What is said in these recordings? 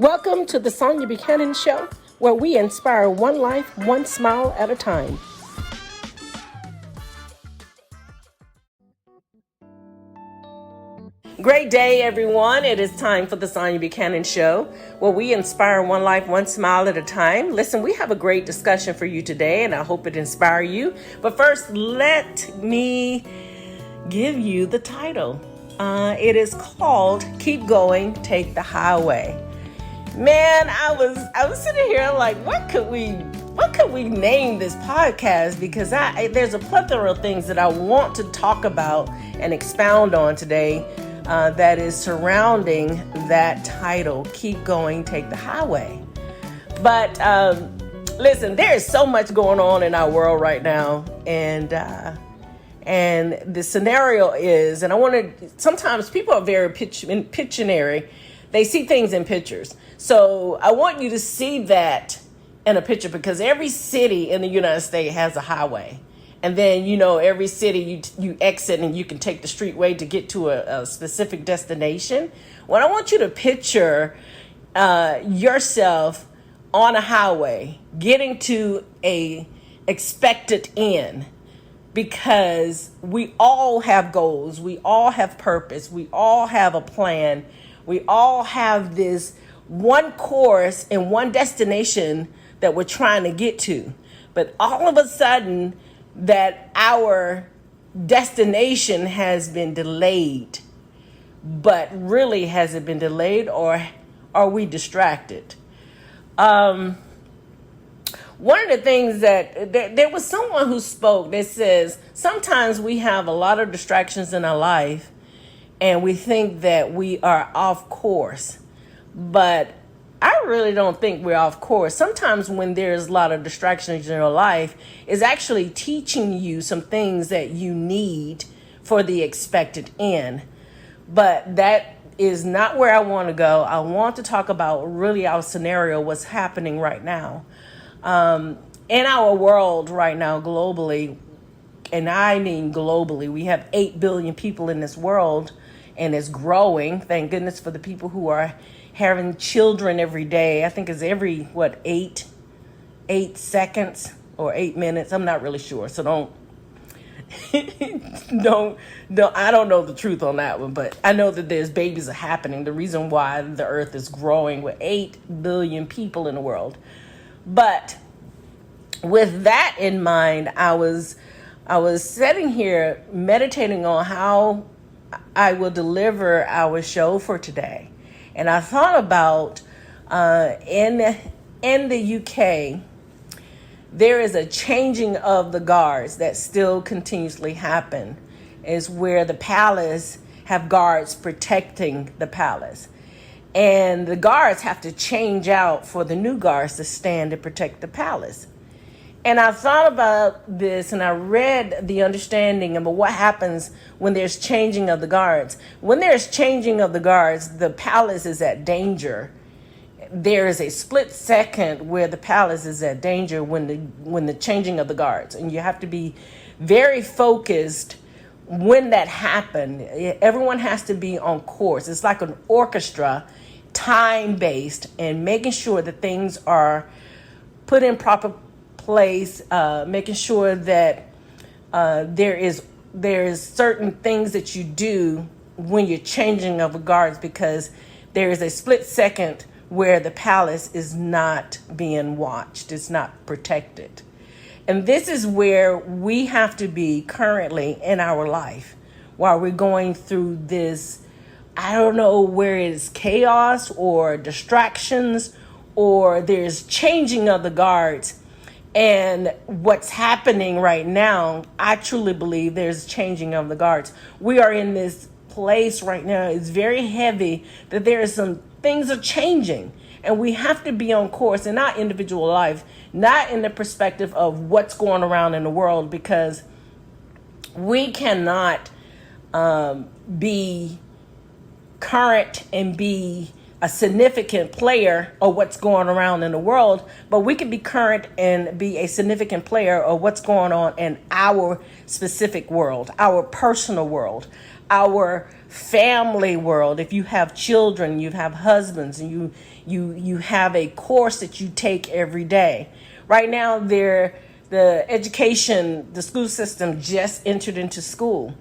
Welcome to the Sonia Buchanan Show, where we inspire one life, one smile at a time. Great day, everyone. It is time for the Sonia Buchanan Show, where we inspire one life, one smile at a time. Listen, we have a great discussion for you today, and I hope it inspires you. But first, let me give you the title. It is called Keep Going, Take the Highway. Man, I was sitting here like, what could we name this podcast? Because there's a plethora of things that I want to talk about and expound on today that is surrounding that title, Keep Going, Take the Highway. But listen, there is so much going on in our world right now, and the scenario is, and sometimes people are very Pictionary. They see things in pictures. So I want you to see that in a picture, because every city in the United States has a highway. And then, every city you exit and you can take the streetway to get to a specific destination. Well, I want you to picture yourself on a highway getting to a expected end, because we all have goals. We all have purpose. We all have a plan. We all have this one course and one destination that we're trying to get to. But all of a sudden, that our destination has been delayed. But really, has it been delayed, or are we distracted? One of the things that there was someone who spoke that says sometimes we have a lot of distractions in our life and we think that we are off course. But I really don't think we're off course. Sometimes when there's a lot of distractions in your life, it's actually teaching you some things that you need for the expected end. But that is not where I want to go. I want to talk about really our scenario, what's happening right now. In our world right now, globally, and I mean globally, we have 8 billion people in this world, and it's growing. Thank goodness for the people who are having children every day. I think it's every, 8 seconds or 8 minutes. I'm not really sure. So don't, I don't know the truth on that one, but I know that there's babies are happening. The reason why the earth is growing with 8 billion people in the world. But with that in mind, I was sitting here meditating on how I will deliver our show for today. And I thought about in the UK, there is a changing of the guards that still continuously happen. Is where the palace have guards protecting the palace. And the guards have to change out for the new guards to stand and protect the palace. And I thought about this, and I read the understanding about what happens when there's changing of the guards. When there's changing of the guards, the palace is at danger. There is a split second where the palace is at danger when the changing of the guards. And you have to be very focused when that happened. Everyone has to be on course. It's like an orchestra, time-based, and making sure that things are put in proper place, making sure that there is certain things that you do when you're changing of the guards, because there is a split second where the palace is not being watched, it's not protected. And this is where we have to be currently in our life while we're going through this. I don't know where it's chaos or distractions, or there's changing of the guards. And what's happening right now, I truly believe there's changing of the guards. We are in this place right now. It's very heavy that there are some things are changing, and we have to be on course in our individual life, not in the perspective of what's going around in the world, because we cannot be current and be a significant player of what's going around in the world, but we can be current and be a significant player of what's going on in our specific world, our personal world, our family world, if you have children, you have husbands, and you have a course that you take every day. Right now, the school system just entered into school.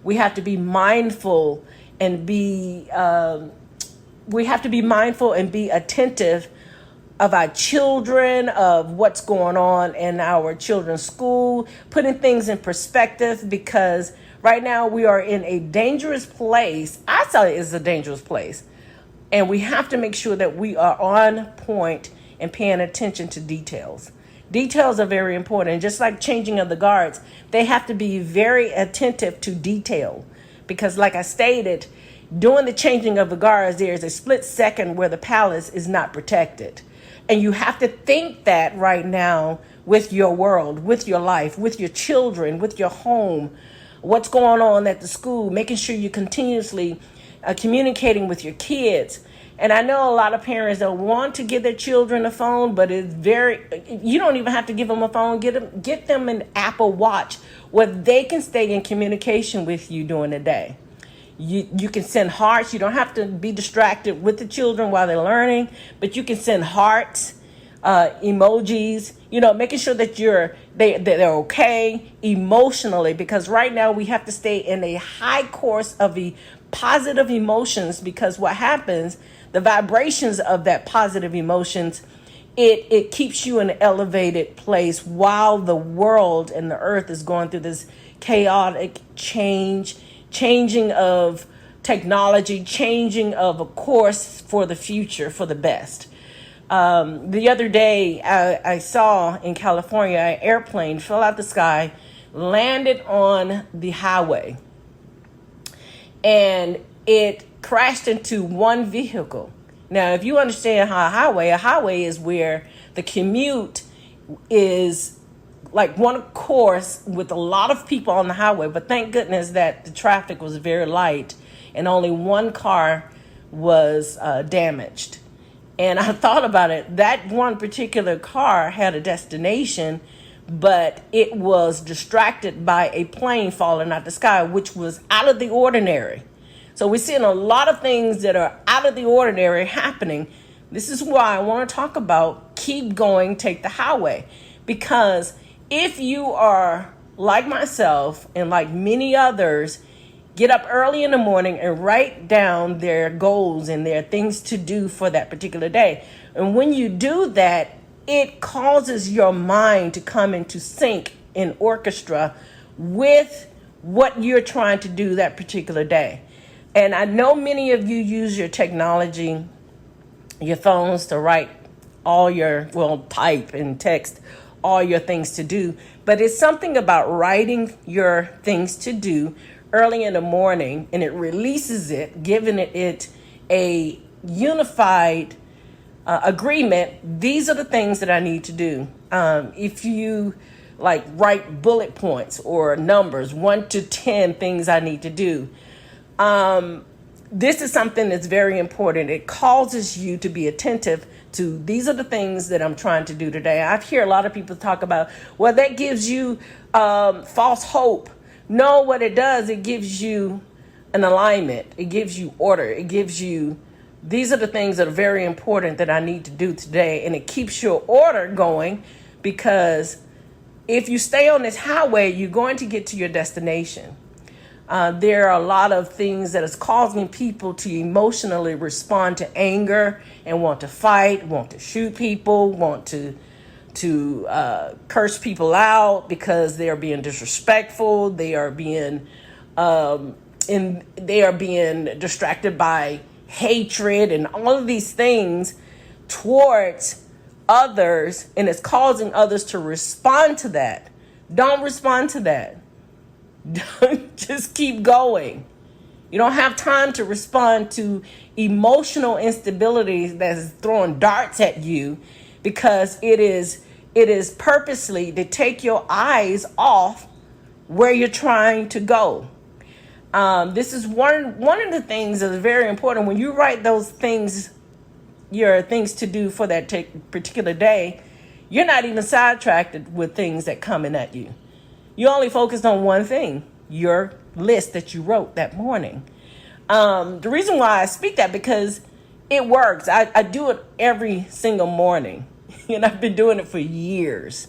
We have to be mindful and be attentive of our children, of what's going on in our children's school, putting things in perspective, because right now we are in a dangerous place. I say it's a dangerous place. And we have to make sure that we are on point and paying attention to details. Details are very important. And just like changing of the guards, they have to be very attentive to detail. Because like I stated, during the changing of the guards, there's a split second where the palace is not protected. And you have to think that right now with your world, with your life, with your children, with your home, what's going on at the school, making sure you're continuously communicating with your kids. And I know a lot of parents don't want to give their children a phone, but you don't even have to give them a phone. Get them an Apple Watch where they can stay in communication with you during the day. You can send hearts. You don't have to be distracted with the children while they're learning, but you can send hearts, emojis, making sure that they're okay emotionally, because right now we have to stay in a high course of positive emotions, because what happens, the vibrations of that positive emotions, it keeps you in an elevated place while the world and the earth is going through this chaotic changing of technology, changing of a course for the future, for the best. The other day, I saw in California, an airplane fell out the sky, landed on the highway, and it crashed into one vehicle. Now, if you understand how a highway is where the commute is like one course with a lot of people on the highway, but thank goodness that the traffic was very light and only one car was damaged. And I thought about it. That one particular car had a destination, but it was distracted by a plane falling out the sky, which was out of the ordinary. So we're seeing a lot of things that are out of the ordinary happening. This is why I want to talk about keep going, take the highway. Because if you are like myself and like many others, get up early in the morning and write down their goals and their things to do for that particular day. And when you do that, it causes your mind to come into sync in orchestra with what you're trying to do that particular day. And I know many of you use your technology, your phones to write type and text all your things to do. But it's something about writing your things to do early in the morning, and it releases it, giving it a unified agreement. These are the things that I need to do. If you write bullet points or numbers, 1 to 10 things I need to do. This is something that's very important. It causes you to be attentive to these are the things that I'm trying to do today. I hear a lot of people talk about, well, that gives you false hope. No, what it does, it gives you an alignment. It gives you order. It gives you, these are the things that are very important that I need to do today. And it keeps your order going, because if you stay on this highway, you're going to get to your destination. There are a lot of things that is causing people to emotionally respond to anger and want to fight, want to shoot people, want to curse people out because they are being disrespectful. They are being distracted by hatred and all of these things towards others, and it's causing others to respond to that. Don't respond to that. Just keep going. You don't have time to respond to emotional instability that is throwing darts at you, because it is purposely to take your eyes off where you're trying to go. This is one of the things that is very important when you write those things, your things to do for that particular day. You're not even sidetracked with things that coming at you. You only focused on one thing, your list that you wrote that morning. The reason why I speak that, because it works. I do it every single morning, and I've been doing it for years,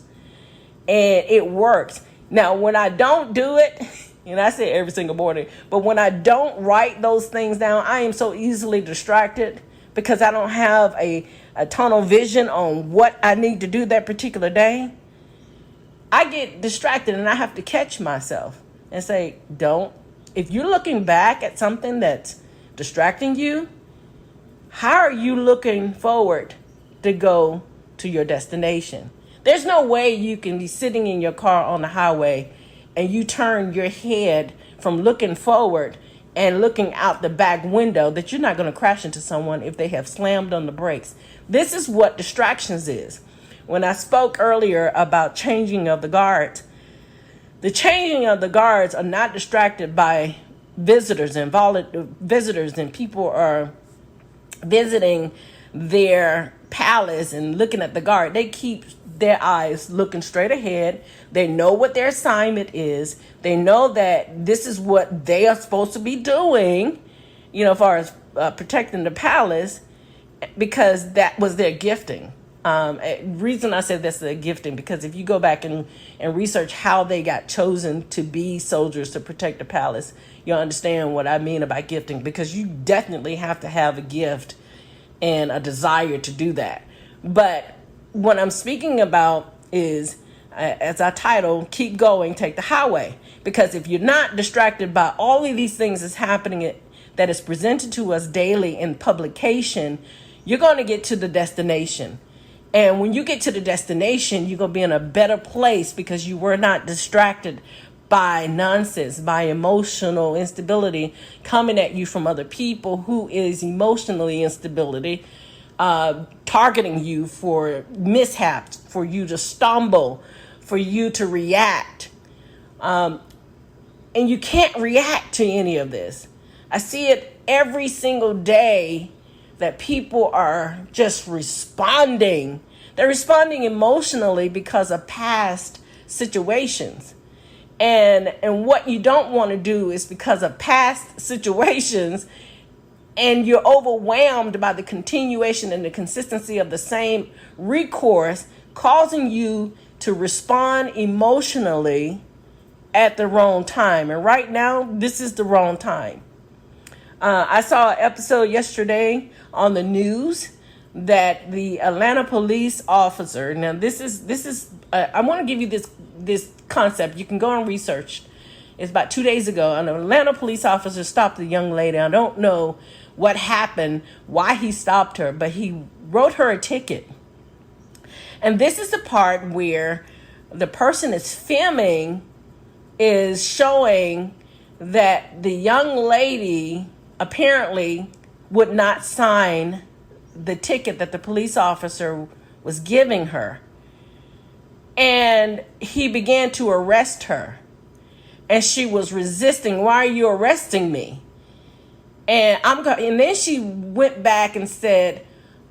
and it works. Now, when I don't do it, and I say every single morning, but when I don't write those things down, I am so easily distracted because I don't have a tunnel vision on what I need to do that particular day. I get distracted and I have to catch myself and say, if you're looking back at something that's distracting you, how are you looking forward to go to your destination? There's no way you can be sitting in your car on the highway and you turn your head from looking forward and looking out the back window that you're not going to crash into someone if they have slammed on the brakes. This is what distractions is. When I spoke earlier about changing of the guards, the changing of the guards are not distracted by visitors and people are visiting their palace and looking at the guard. They keep their eyes looking straight ahead. They know what their assignment is. They know that this is what they are supposed to be doing, as far as protecting the palace, because that was their gifting. Reason I said that's their gifting, because if you go back and research how they got chosen to be soldiers to protect the palace, you'll understand what I mean about gifting, because you definitely have to have a gift and a desire to do that. But what I'm speaking about is, as I title, keep going, take the highway. Because if you're not distracted by all of these things that's happening that is presented to us daily in publication, you're going to get to the destination. And when you get to the destination, you're going to be in a better place because you were not distracted by nonsense, by emotional instability coming at you from other people who is emotionally instability, targeting you for mishaps, for you to stumble, for you to react. And you can't react to any of this. I see it every single day that people are just responding. They're responding emotionally because of past situations. And what you don't want to do is, because of past situations, and you're overwhelmed by the continuation and the consistency of the same recourse, causing you to respond emotionally at the wrong time. And right now, this is the wrong time. I saw an episode yesterday on the news that the Atlanta police officer, now this is I want to give you this concept. You can go and research. It's about 2 days ago. An Atlanta police officer stopped a young lady. I don't know what happened, why he stopped her, but he wrote her a ticket. And this is the part where the person is filming is showing that the young lady apparently would not sign the ticket that the police officer was giving her. And he began to arrest her. And she was resisting. Why are you arresting me? And then she went back and said,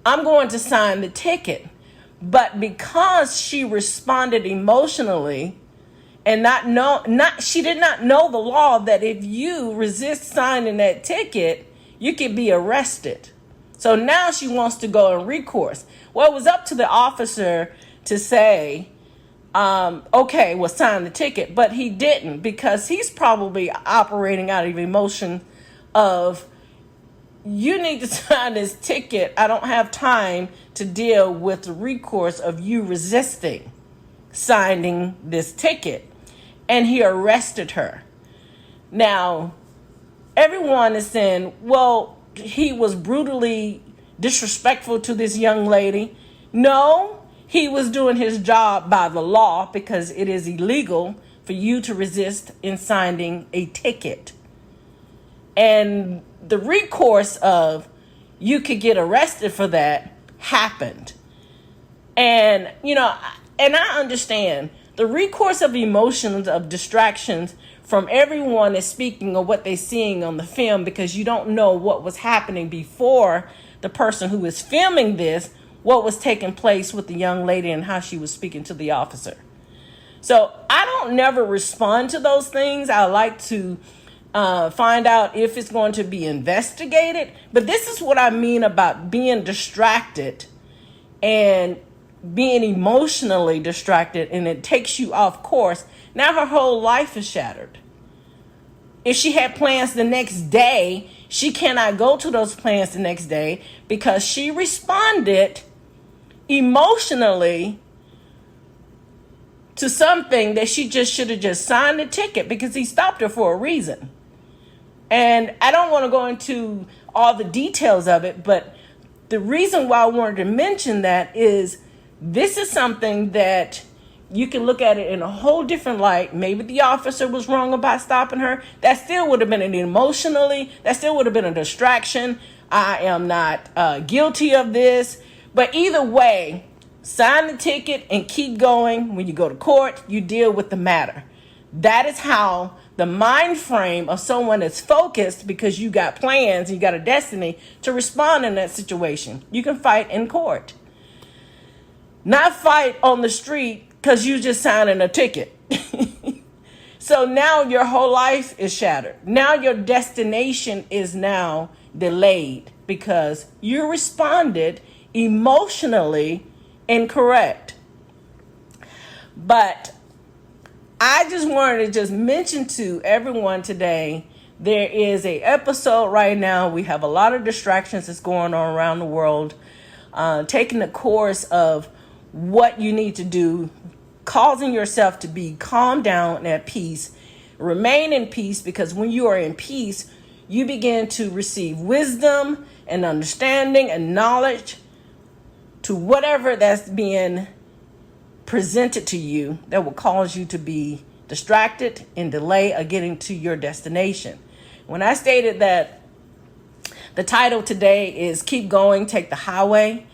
I'm going to sign the ticket. But because she responded emotionally and she did not know the law that if you resist signing that ticket, you could be arrested. So now she wants to go in recourse. Well, it was up to the officer to say, okay, well, sign the ticket. But he didn't, because he's probably operating out of emotion of, you need to sign this ticket. I don't have time to deal with the recourse of you resisting signing this ticket. And he arrested her. Now, everyone is saying, well, he was brutally disrespectful to this young lady. No, he was doing his job by the law, because it is illegal for you to resist in signing a ticket. And the recourse of you could get arrested for that happened. And, and I understand the recourse of emotions, of distractions from everyone is speaking of what they're seeing on the film, because you don't know what was happening before the person who is filming this, what was taking place with the young lady and how she was speaking to the officer. So I don't never respond to those things. I like to find out if it's going to be investigated. But this is what I mean about being distracted and being emotionally distracted, and it takes you off course. Now her whole life is shattered. If she had plans the next day, she cannot go to those plans the next day because she responded emotionally to something that she just should have just signed the ticket, because he stopped her for a reason. And I don't want to go into all the details of it, but the reason why I wanted to mention that is this is something that you can look at it in a whole different light. Maybe the officer was wrong about stopping her. That still would have been that still would have been a distraction. I am not guilty of this. But either way, sign the ticket and keep going. When you go to court, you deal with the matter. That is how the mind frame of someone is focused, because you got plans, you got a destiny to respond in that situation. You can fight in court. Not fight on the street because you just signing a ticket. So now your whole life is shattered. Now your destination is now delayed because you responded emotionally incorrect. But I just wanted to just mention to everyone today, there is a episode right now. We have a lot of distractions that's going on around the world, taking the course of what you need to do, causing yourself to be calm down and at peace, remain in peace, because when you are in peace, you begin to receive wisdom and understanding and knowledge to whatever that's being presented to you that will cause you to be distracted and delay of getting to your destination. When I stated that the title today is Keep Going, Take the Highway,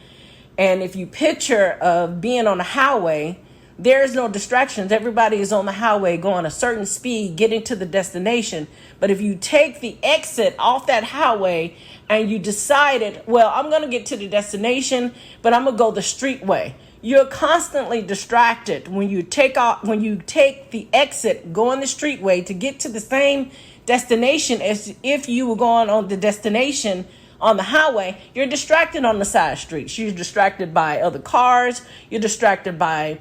and if you picture of being on the highway, there is no distractions. Everybody is on the highway going a certain speed, getting to the destination. But if you take the exit off that highway and you decided, well, I'm going to get to the destination, but I'm going to go the street way, you're constantly distracted when you take the exit, going the street way to get to the same destination as if you were going on the destination on the highway. You're distracted on the side streets. You're distracted by other cars. You're distracted by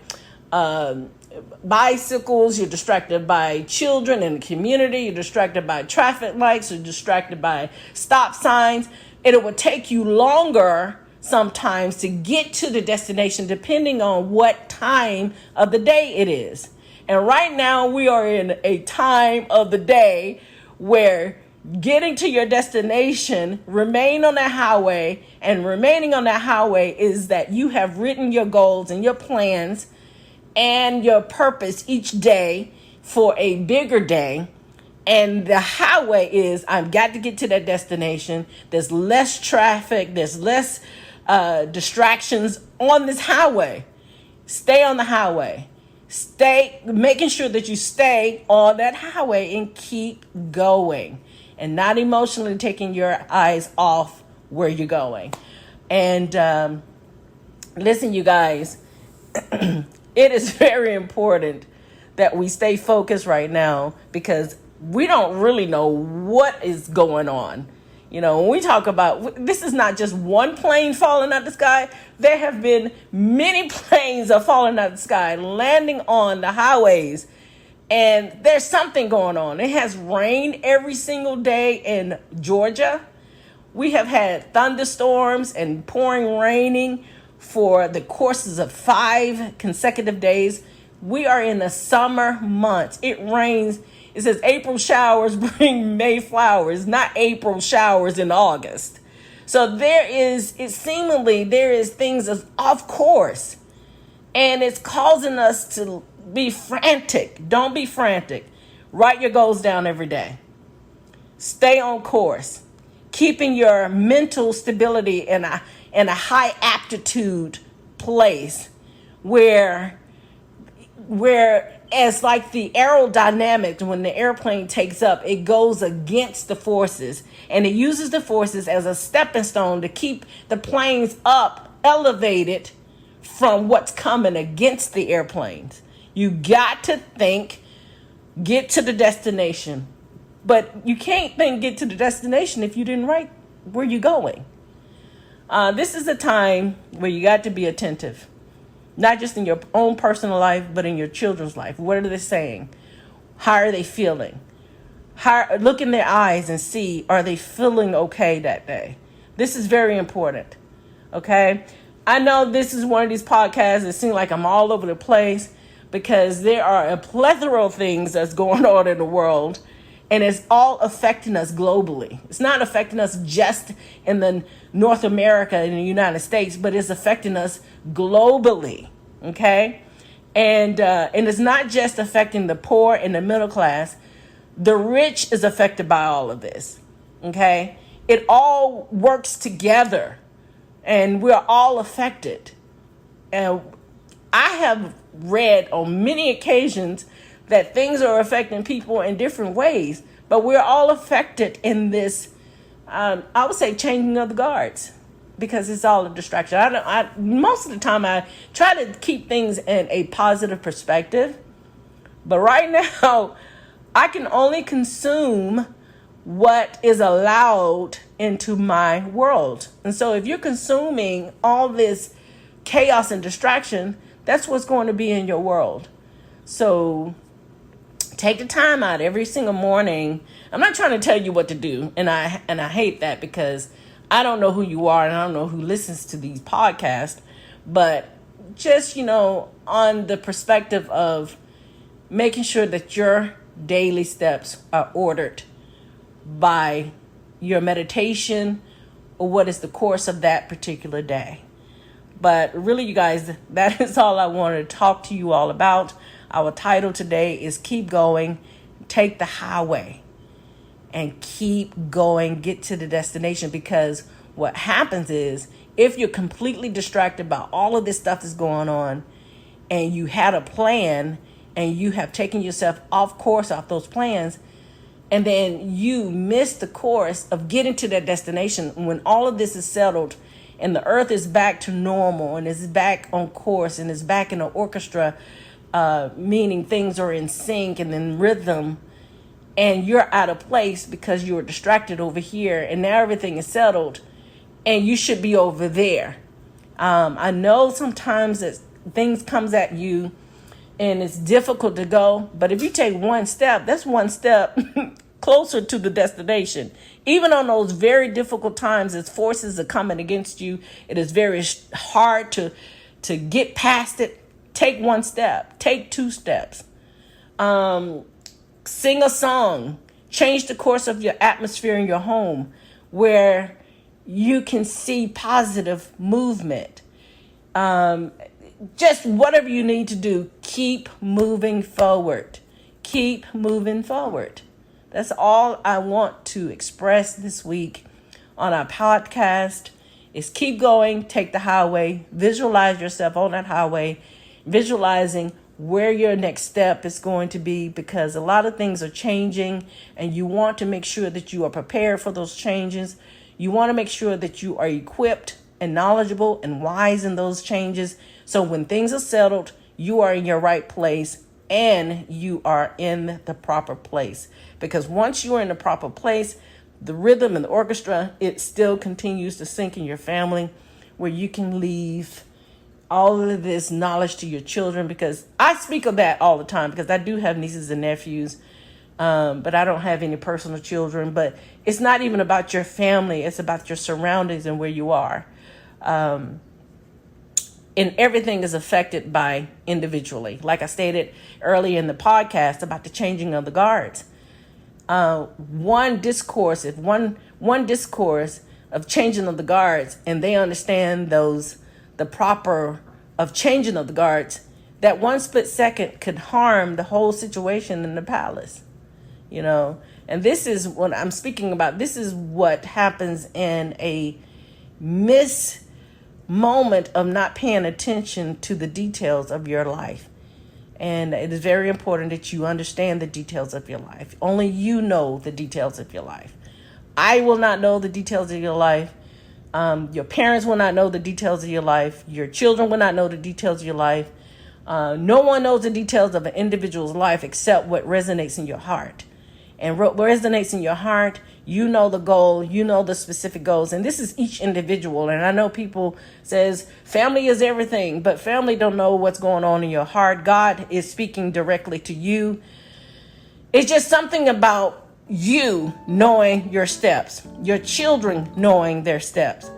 bicycles. You're distracted by children in the community. You're distracted by traffic lights. You're distracted by stop signs. And it would take you longer sometimes to get to the destination, depending on what time of the day it is. And right now we are in a time of the day where getting to your destination, remain on that highway, and remaining on that highway is that you have written your goals and your plans and your purpose each day for a bigger day. And the highway is, I've got to get to that destination. There's less traffic. There's less distractions on this highway. Stay on the highway. Stay, making sure that you stay on that highway and keep going, and not emotionally taking your eyes off where you're going. And listen, you guys, it is very important that we stay focused right now, because we don't really know what is going on. You know, when we talk about, this is not just one plane falling out the sky. There have been many planes are falling out the sky, landing on the highways. And there's something going on. It has rained every single day in Georgia. We have had thunderstorms and pouring raining for the courses of 5 consecutive days. We are in the summer months. It rains. It says April showers bring May flowers, not April showers in August. So there is things that's off course, and it's causing us to be frantic. Don't be frantic. Write your goals down every day. Stay on course. Keeping your mental stability in a high aptitude place where as like the aerodynamics, when the airplane takes up, it goes against the forces, and it uses the forces as a stepping stone to keep the planes up, elevated from what's coming against the airplanes. You got to think, get to the destination, But you can't then get to the destination if you didn't write where you're going. This is a time where you got to be attentive, not just in your own personal life, but in your children's life. What are they saying? How are they feeling? Look in their eyes and see, are they feeling okay that day? This is very important. Okay. I know this is one of these podcasts that seem like I'm all over the place because there are a plethora of things that's going on in the world, and it's all affecting us globally. It's not affecting us just in the North America and the United States, but it's affecting us globally. Okay. And it's not just affecting the poor and the middle class. The rich is affected by all of this. Okay. It all works together and we're all affected. And I have read on many occasions that things are affecting people in different ways, but we're all affected in this, I would say, changing of the guards, because it's all a distraction. Most of the time I try to keep things in a positive perspective, but right now I can only consume what is allowed into my world. And so if you're consuming all this chaos and distraction, that's what's going to be in your world. So take the time out every single morning. I'm not trying to tell you what to do. And I hate that, because I don't know who you are and I don't know who listens to these podcasts, but just, on the perspective of making sure that your daily steps are ordered by your meditation or what is the course of that particular day. But really, you guys, that is all I wanted to talk to you all about. Our title today is Keep Going, Take the Highway, and keep going, get to the destination. Because what happens is, if you're completely distracted by all of this stuff that's going on, and you had a plan and you have taken yourself off course off those plans, and then you miss the course of getting to that destination when all of this is settled and the earth is back to normal and is back on course and is back in the orchestra, meaning things are in sync and in rhythm, and you're out of place because you were distracted over here, and now everything is settled and you should be over there. I know sometimes that things comes at you and it's difficult to go, but if you take one step, that's one step closer to the destination. Even on those very difficult times, as forces are coming against you, it is very hard to get past it. Take one step, take two steps. Sing a song, change the course of your atmosphere in your home where you can see positive movement. Just whatever you need to do, keep moving forward. Keep moving forward. That's all I want to express this week on our podcast is keep going, take the highway, visualize yourself on that highway, visualizing where your next step is going to be, because a lot of things are changing and you want to make sure that you are prepared for those changes. You want to make sure that you are equipped and knowledgeable and wise in those changes. So when things are settled, you are in your right place and you are in the proper place. Because once you are in the proper place, the rhythm and the orchestra, it still continues to sync in your family, where you can leave all of this knowledge to your children. Because I speak of that all the time, because I do have nieces and nephews, but I don't have any personal children. But it's not even about your family. It's about your surroundings and where you are. And everything is affected by individually. Like I stated earlier in the podcast about the changing of the guards. One discourse of changing of the guards, and they understand the proper of changing of the guards, that one split second could harm the whole situation in the palace, and this is what I'm speaking about. This is what happens in a moment of not paying attention to the details of your life. And it is very important that you understand the details of your life. Only you know the details of your life. I will not know the details of your life. Your parents will not know the details of your life. Your children will not know the details of your life. No one knows the details of an individual's life except what resonates in your heart. and what resonates in your heart. You know the goal, you know the specific goals, and this is each individual. And I know people says family is everything, but family don't know what's going on in your heart. God is speaking directly to you. It's just something about you knowing your steps, your children knowing their steps,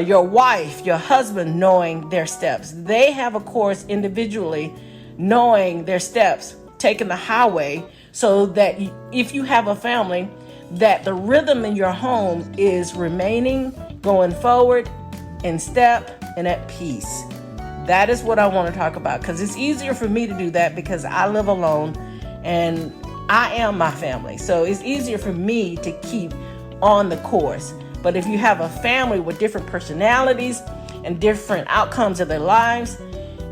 your wife, your husband knowing their steps. They have a course individually knowing their steps, taking the highway, so that if you have a family, that the rhythm in your home is remaining, going forward in step and at peace. That is what I want to talk about, because it's easier for me to do that because I live alone and I am my family. So it's easier for me to keep on the course. But if you have a family with different personalities and different outcomes of their lives,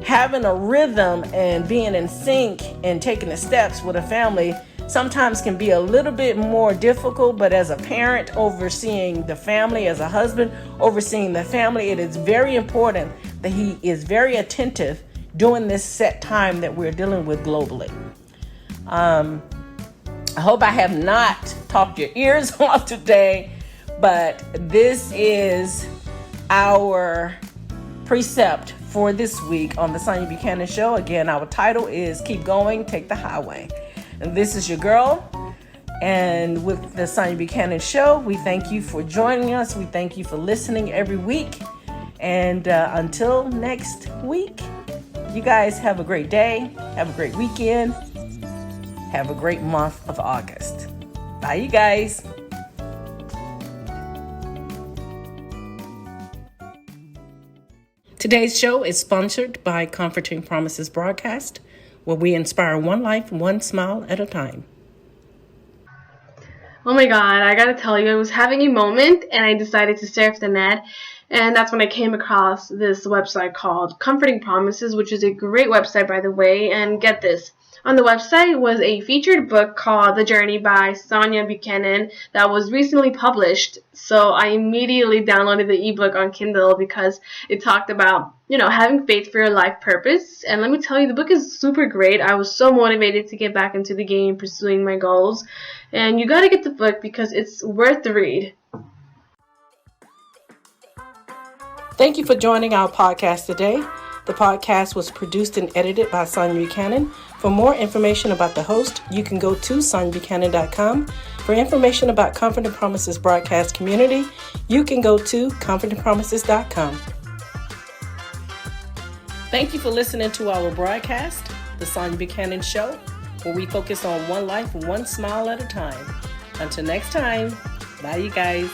having a rhythm and being in sync and taking the steps with a family sometimes can be a little bit more difficult. But as a parent overseeing the family, as a husband overseeing the family, it is very important that he is very attentive during this set time that we're dealing with globally. I hope I have not talked your ears off today, but this is our precept for this week on the Sonya Buchanan Show. Again, our title is Keep Going, Take the Highway. And this is your girl. And with the Sonya Buchanan Show, we thank you for joining us. We thank you for listening every week. And until next week, you guys have a great day. Have a great weekend. Have a great month of August. Bye, you guys. Today's show is sponsored by Comforting Promises Broadcast, where we inspire one life, one smile at a time. Oh my God, I gotta tell you, I was having a moment and I decided to surf the net. And that's when I came across this website called Comforting Promises, which is a great website, by the way. And get this. On the website was a featured book called The Journey by Sonya Buchanan that was recently published. So I immediately downloaded the ebook on Kindle because it talked about, having faith for your life purpose. And let me tell you, the book is super great. I was so motivated to get back into the game, pursuing my goals. And you gotta get the book because it's worth the read. Thank you for joining our podcast today. The podcast was produced and edited by Sonya Buchanan. For more information about the host, you can go to sonyabuchanan.com. For information about Comforting Promises broadcast community, you can go to comfortingpromises.com. Thank you for listening to our broadcast, The Sonya Buchanan Show, where we focus on one life, one smile at a time. Until next time, bye you guys.